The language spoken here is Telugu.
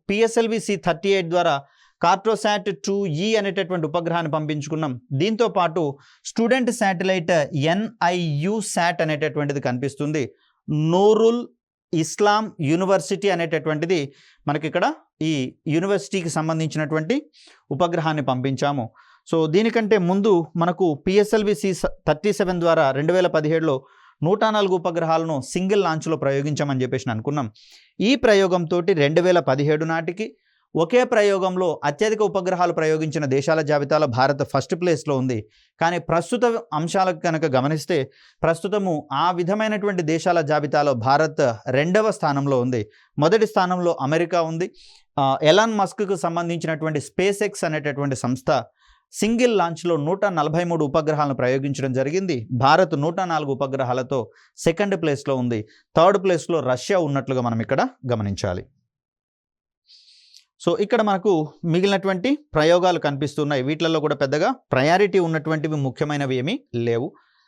PSLV-C38 ద్వారా కార్టోసాట్ 2E అనేటటువంటి ఉపగ్రహాన్ని పంపించుకున్నాం. దీంతో పాటు స్టూడెంట్ శాటిలైట్ NIU శాట్ అనేటటువంటిది కనిపిస్తుంది. నూరుల్ ఇస్లాం యూనివర్సిటీ అనేటటువంటిది మనకి ఇక్కడ ఈ యూనివర్సిటీకి సంబంధించినటువంటి ఉపగ్రహాన్ని పంపించాము. సో దీనికంటే ముందు మనకు PSLV-C37 ద్వారా 2017లో 104 ఉపగ్రహాలను సింగిల్ లాంచ్లో ప్రయోగించామని చెప్పేసి అనుకున్నాం. ఈ ప్రయోగంతో 2017 నాటికి ఒకే ప్రయోగంలో అత్యధిక ఉపగ్రహాలు ప్రయోగించిన దేశాల జాబితాలో భారత్ ఫస్ట్ ప్లేస్లో ఉంది. కానీ ప్రస్తుత అంశాలకు కనుక గమనిస్తే ప్రస్తుతము ఆ విధమైనటువంటి దేశాల జాబితాలో భారత్ 2వ స్థానంలో ఉంది. మొదటి స్థానంలో అమెరికా ఉంది. ఎలాన్ మస్క్కు సంబంధించినటువంటి స్పేస్ ఎక్స్ అనేటటువంటి సంస్థ సింగిల్ లాంచ్లో 143 ఉపగ్రహాలను ప్రయోగించడం జరిగింది. భారత్ 104 ఉపగ్రహాలతో సెకండ్ ప్లేస్లో ఉంది. థర్డ్ ప్లేస్లో రష్యా ఉన్నట్లుగా మనం ఇక్కడ గమనించాలి. సో ఇక్కడ మనకు మిగిలినటువంటి ప్రయోగాలు కనిపిస్తున్నాయి. వీటిలలో కూడా పెద్దగా ప్రయారిటీ ఉన్నటువంటివి ముఖ్యమైనవి ఏమీ లేవు.